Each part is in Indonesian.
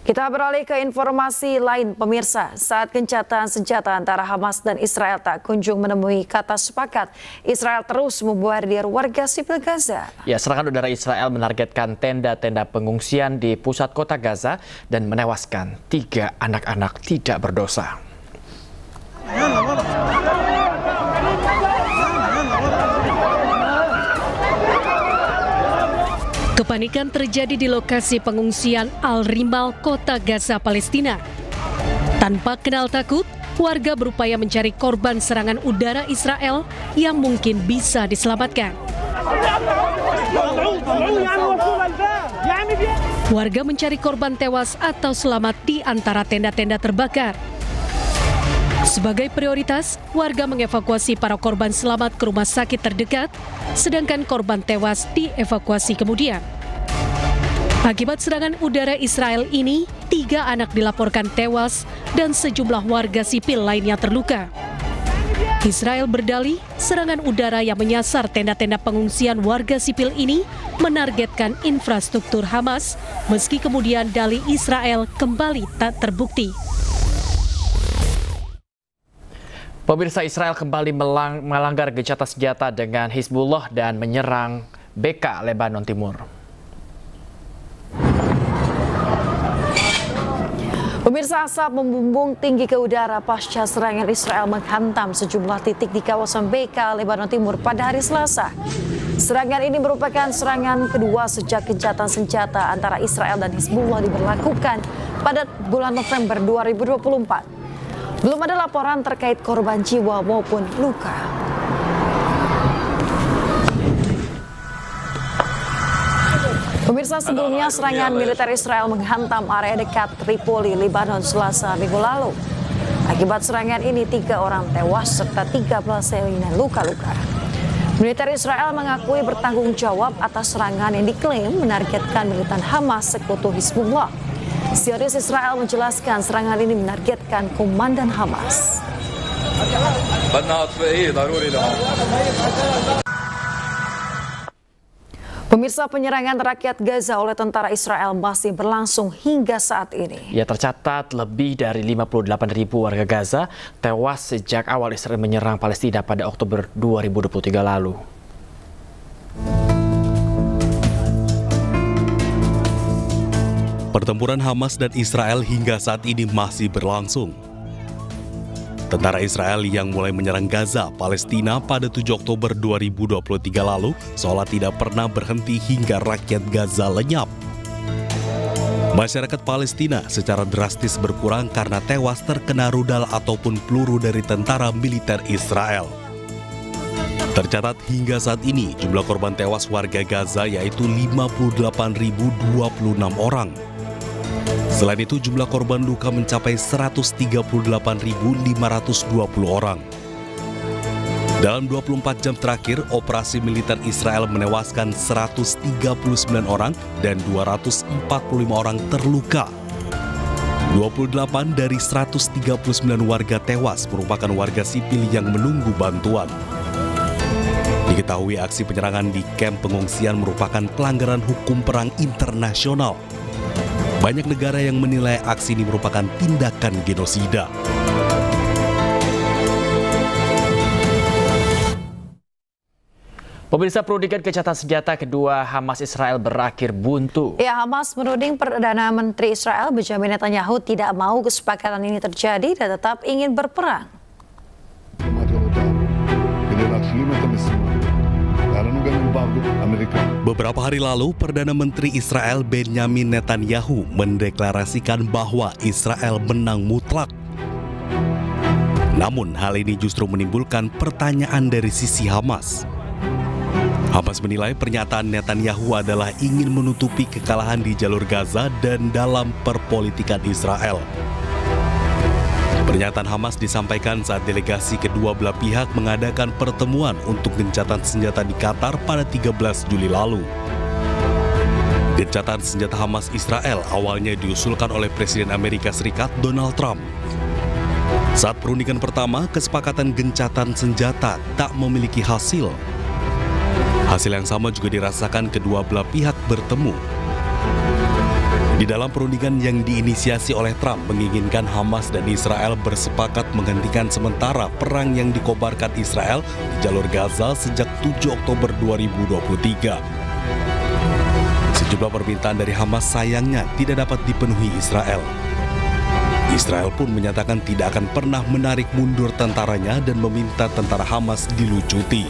Kita beralih ke informasi lain, pemirsa. Saat gencatan senjata antara Hamas dan Israel tak kunjung menemui kata sepakat, Israel terus membombardir warga sipil Gaza. Ya, serangan udara Israel menargetkan tenda-tenda pengungsian di pusat kota Gaza dan menewaskan 3 anak-anak tidak berdosa. Kepanikan terjadi di lokasi pengungsian Al-Rimal, kota Gaza, Palestina. Tanpa kenal takut, warga berupaya mencari korban serangan udara Israel yang mungkin bisa diselamatkan. Warga mencari korban tewas atau selamat di antara tenda-tenda terbakar. Sebagai prioritas, warga mengevakuasi para korban selamat ke rumah sakit terdekat, sedangkan korban tewas dievakuasi kemudian. Akibat serangan udara Israel ini, 3 anak dilaporkan tewas dan sejumlah warga sipil lainnya terluka. Israel berdalih, serangan udara yang menyasar tenda-tenda pengungsian warga sipil ini menargetkan infrastruktur Hamas, meski kemudian dalih Israel kembali tak terbukti. Pemirsa, Israel kembali melanggar gencatan senjata dengan Hizbullah dan menyerang BK Lebanon Timur. Pemirsa, asap membumbung tinggi ke udara pasca serangan Israel menghantam sejumlah titik di kawasan BK Lebanon Timur pada hari Selasa. Serangan ini merupakan serangan kedua sejak gencatan senjata antara Israel dan Hizbullah diberlakukan pada bulan November 2024. Belum ada laporan terkait korban jiwa maupun luka. Pemirsa, sebelumnya serangan militer Israel menghantam area dekat Tripoli, Lebanon, Selasa minggu lalu. Akibat serangan ini 3 orang tewas serta 13 lainnya luka-luka. Militer Israel mengakui bertanggung jawab atas serangan yang diklaim menargetkan militan Hamas sekutu Hizbullah. Zionis Israel menjelaskan serangan ini menargetkan komandan Hamas. Pemirsa, penyerangan rakyat Gaza oleh tentara Israel masih berlangsung hingga saat ini. Ya, tercatat lebih dari 58.000 warga Gaza tewas sejak awal Israel menyerang Palestina pada Oktober 2023 lalu. Pertempuran Hamas dan Israel hingga saat ini masih berlangsung. Tentara Israel yang mulai menyerang Gaza, Palestina pada 7 Oktober 2023 lalu seolah tidak pernah berhenti hingga rakyat Gaza lenyap. Masyarakat Palestina secara drastis berkurang karena tewas terkena rudal ataupun peluru dari tentara militer Israel. Tercatat hingga saat ini jumlah korban tewas warga Gaza yaitu 58.026 orang. Selain itu, jumlah korban luka mencapai 138.520 orang. Dalam 24 jam terakhir, operasi militer Israel menewaskan 139 orang dan 245 orang terluka. 28 dari 139 warga tewas merupakan warga sipil yang menunggu bantuan. Diketahui aksi penyerangan di kamp pengungsian merupakan pelanggaran hukum perang internasional. Banyak negara yang menilai aksi ini merupakan tindakan genosida. Pemirsa, perundingan gencatan senjata kedua Hamas Israel berakhir buntu. Ya, Hamas menuding Perdana Menteri Israel Benjamin Netanyahu tidak mau kesepakatan ini terjadi dan tetap ingin berperang. Beberapa hari lalu, Perdana Menteri Israel Benjamin Netanyahu mendeklarasikan bahwa Israel menang mutlak. Namun, hal ini justru menimbulkan pertanyaan dari sisi Hamas. Hamas menilai pernyataan Netanyahu adalah ingin menutupi kekalahan di jalur Gaza dan dalam perpolitikan Israel. Pernyataan Hamas disampaikan saat delegasi kedua belah pihak mengadakan pertemuan untuk gencatan senjata di Qatar pada 13 Juli lalu. Gencatan senjata Hamas Israel awalnya diusulkan oleh Presiden Amerika Serikat Donald Trump. Saat perundingan pertama, kesepakatan gencatan senjata tak memiliki hasil. Hasil yang sama juga dirasakan kedua belah pihak bertemu. Di dalam perundingan yang diinisiasi oleh Trump menginginkan Hamas dan Israel bersepakat menghentikan sementara perang yang dikobarkan Israel di jalur Gaza sejak 7 Oktober 2023. Sejumlah permintaan dari Hamas sayangnya tidak dapat dipenuhi Israel. Israel pun menyatakan tidak akan pernah menarik mundur tentaranya dan meminta tentara Hamas dilucuti.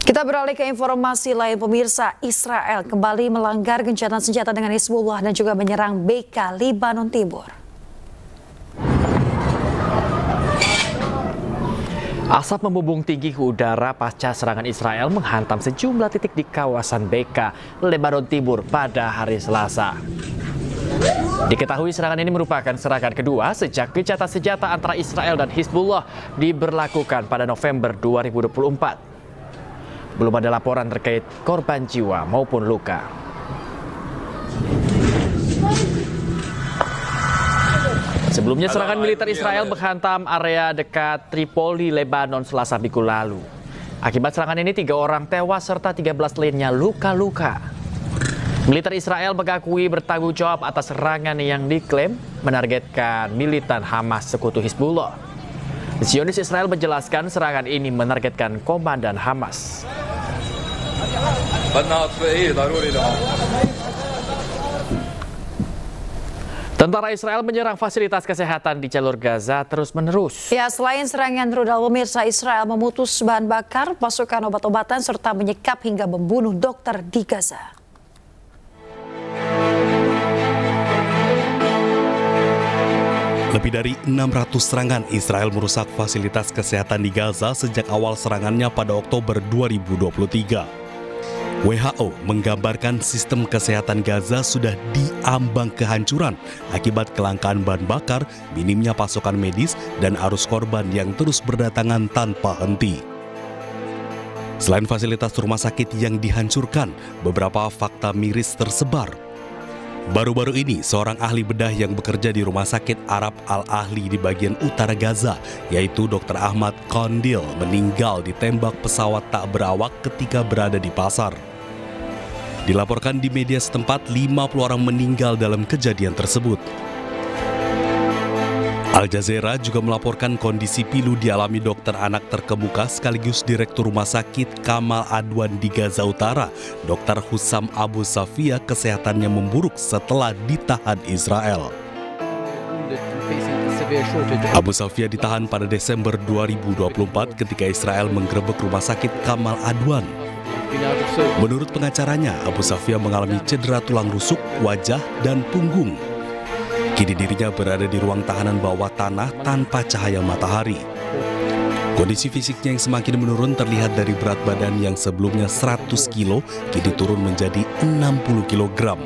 Kita beralih ke informasi lain, pemirsa. Israel kembali melanggar gencatan senjata dengan Hizbullah dan juga menyerang BK Lebanon Timur. Asap membumbung tinggi ke udara pasca serangan Israel menghantam sejumlah titik di kawasan BK Lebanon Timur pada hari Selasa. Diketahui serangan ini merupakan serangan kedua sejak gencatan senjata antara Israel dan Hizbullah diberlakukan pada November 2024. Belum ada laporan terkait korban jiwa maupun luka. Sebelumnya serangan militer Israel menghantam area dekat Tripoli, Lebanon Selasa minggu lalu. Akibat serangan ini 3 orang tewas serta 13 lainnya luka-luka. Militer Israel mengakui bertanggung jawab atas serangan yang diklaim menargetkan militan Hamas sekutu Hizbullah. Zionis Israel menjelaskan serangan ini menargetkan komandan Hamas. Tentara Israel menyerang fasilitas kesehatan di jalur Gaza terus-menerus. Ya, selain serangan rudal, pemirsa, Israel memutus bahan bakar, pasukan obat-obatan, serta menyekap hingga membunuh dokter di Gaza. Lebih dari 600 serangan Israel merusak fasilitas kesehatan di Gaza sejak awal serangannya pada Oktober 2023. WHO menggambarkan sistem kesehatan Gaza sudah diambang kehancuran akibat kelangkaan bahan bakar, minimnya pasokan medis, dan arus korban yang terus berdatangan tanpa henti. Selain fasilitas rumah sakit yang dihancurkan, beberapa fakta miris tersebar. Baru-baru ini, seorang ahli bedah yang bekerja di Rumah Sakit Arab Al-Ahli di bagian utara Gaza, yaitu Dr. Ahmad Kondil, meninggal ditembak pesawat tak berawak ketika berada di pasar. Dilaporkan di media setempat, 50 orang meninggal dalam kejadian tersebut. Al Jazeera juga melaporkan kondisi pilu dialami dokter anak terkemuka sekaligus Direktur Rumah Sakit Kamal Adwan di Gaza Utara, Dr. Hussam Abu Safia, kesehatannya memburuk setelah ditahan Israel. Abu Safia ditahan pada Desember 2024 ketika Israel menggerebek Rumah Sakit Kamal Adwan. Menurut pengacaranya, Abu Safia mengalami cedera tulang rusuk, wajah, dan punggung. Kini dirinya berada di ruang tahanan bawah tanah tanpa cahaya matahari. Kondisi fisiknya yang semakin menurun terlihat dari berat badan yang sebelumnya 100 kilo, kini turun menjadi 60 kilogram.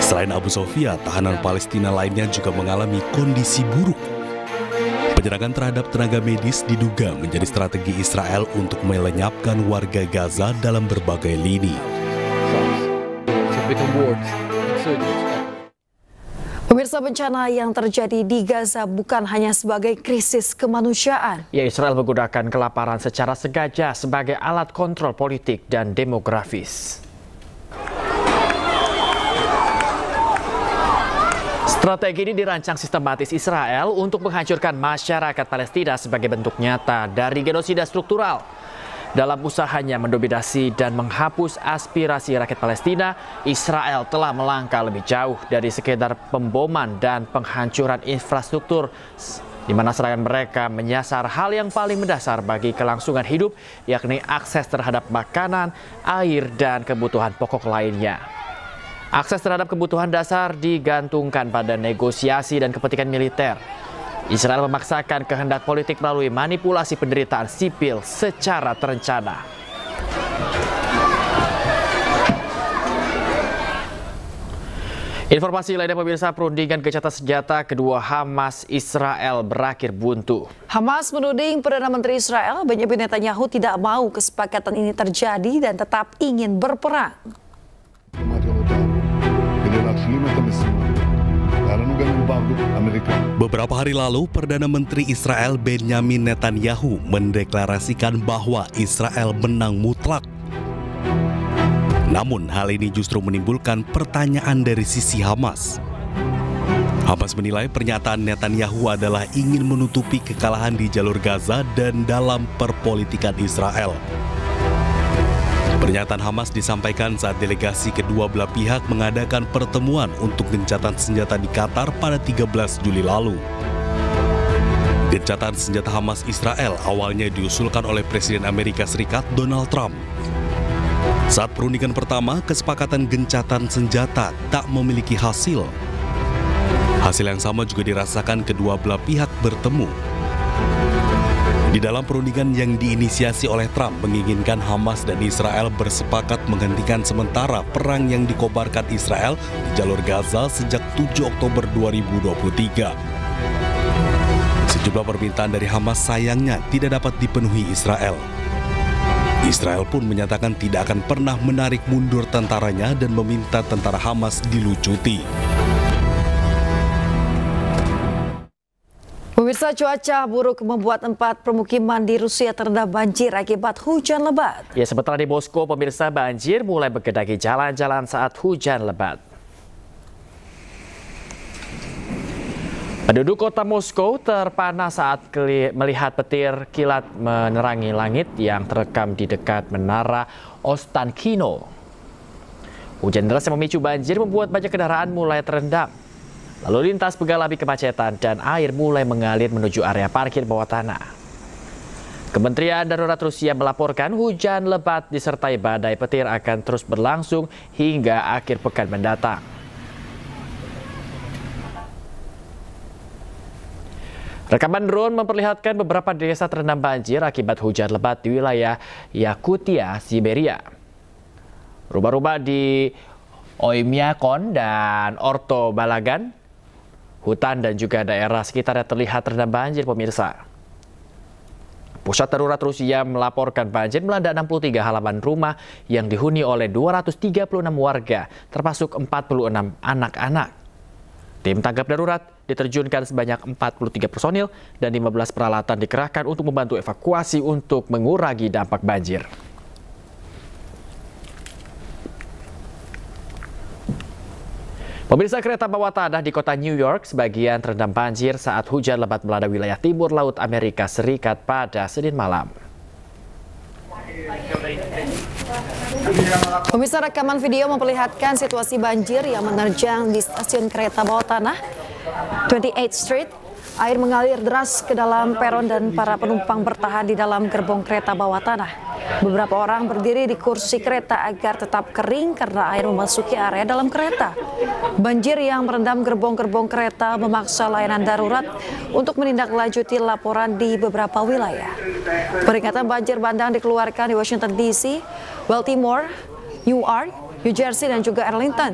Selain Abu Sofia, tahanan Palestina lainnya juga mengalami kondisi buruk. Penyerangan terhadap tenaga medis diduga menjadi strategi Israel untuk melenyapkan warga Gaza dalam berbagai lini. Pemirsa, bencana yang terjadi di Gaza bukan hanya sebagai krisis kemanusiaan. Ya, Israel menggunakan kelaparan secara sengaja sebagai alat kontrol politik dan demografis. Strategi ini dirancang sistematis Israel untuk menghancurkan masyarakat Palestina sebagai bentuk nyata dari genosida struktural. Dalam usahanya mendominasi dan menghapus aspirasi rakyat Palestina, Israel telah melangkah lebih jauh dari sekedar pemboman dan penghancuran infrastruktur, di mana serangan mereka menyasar hal yang paling mendasar bagi kelangsungan hidup, yakni akses terhadap makanan, air, dan kebutuhan pokok lainnya. Akses terhadap kebutuhan dasar digantungkan pada negosiasi dan kepentingan militer. Israel memaksakan kehendak politik melalui manipulasi penderitaan sipil secara terencana. Informasi lainnya, pemirsa, perundingan gencatan senjata kedua Hamas Israel berakhir buntu. Hamas menuding Perdana Menteri Israel Benjamin Netanyahu tidak mau kesepakatan ini terjadi dan tetap ingin berperang. Beberapa hari lalu, Perdana Menteri Israel Benjamin Netanyahu mendeklarasikan bahwa Israel menang mutlak. Namun hal ini justru menimbulkan pertanyaan dari sisi Hamas. Hamas menilai pernyataan Netanyahu adalah ingin menutupi kekalahan di jalur Gaza dan dalam perpolitikan Israel. Pernyataan Hamas disampaikan saat delegasi kedua belah pihak mengadakan pertemuan untuk gencatan senjata di Qatar pada 13 Juli lalu. Gencatan senjata Hamas Israel awalnya diusulkan oleh Presiden Amerika Serikat Donald Trump. Saat perundingan pertama, kesepakatan gencatan senjata tak memiliki hasil. Hasil yang sama juga dirasakan kedua belah pihak bertemu. Di dalam perundingan yang diinisiasi oleh Trump menginginkan Hamas dan Israel bersepakat menghentikan sementara perang yang dikobarkan Israel di jalur Gaza sejak 7 Oktober 2023. Sejumlah permintaan dari Hamas sayangnya tidak dapat dipenuhi Israel. Israel pun menyatakan tidak akan pernah menarik mundur tentaranya dan meminta tentara Hamas dilucuti. Pemirsa, cuaca buruk membuat 4 permukiman di Rusia terendam banjir akibat hujan lebat. Ya, sementara di Moskow, pemirsa, banjir mulai menggenangi jalan-jalan saat hujan lebat. Penduduk kota Moskow terpana saat melihat petir kilat menerangi langit yang terekam di dekat menara Ostankino. Hujan deras yang memicu banjir membuat banyak kendaraan mulai terendam. Lalu lintas mengalami kemacetan dan air mulai mengalir menuju area parkir bawah tanah. Kementerian Darurat Rusia melaporkan hujan lebat disertai badai petir akan terus berlangsung hingga akhir pekan mendatang. Rekaman drone memperlihatkan beberapa desa terendam banjir akibat hujan lebat di wilayah Yakutia, Siberia. Rumah-rumah di Oymyakon dan Orto Balagan, hutan dan juga daerah sekitarnya terlihat terendam banjir, pemirsa. Pusat Darurat Rusia melaporkan banjir melanda 63 halaman rumah yang dihuni oleh 236 warga, termasuk 46 anak-anak. Tim tanggap darurat diterjunkan sebanyak 43 personil dan 15 peralatan dikerahkan untuk membantu evakuasi untuk mengurangi dampak banjir. Pemirsa, kereta bawah tanah di kota New York sebagian terendam banjir saat hujan lebat melanda wilayah timur laut Amerika Serikat pada Senin malam. Pemirsa, rekaman video memperlihatkan situasi banjir yang menerjang di stasiun kereta bawah tanah 28th Street. Air mengalir deras ke dalam peron dan para penumpang bertahan di dalam gerbong kereta bawah tanah. Beberapa orang berdiri di kursi kereta agar tetap kering karena air memasuki area dalam kereta. Banjir yang merendam gerbong-gerbong kereta memaksa layanan darurat untuk menindaklanjuti laporan di beberapa wilayah. Peringatan banjir bandang dikeluarkan di Washington DC, Baltimore, Newark, New Jersey dan juga Arlington.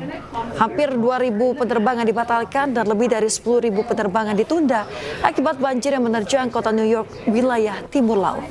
Hampir 2.000 penerbangan dibatalkan dan lebih dari 10.000 penerbangan ditunda akibat banjir yang menerjang kota New York, wilayah timur laut.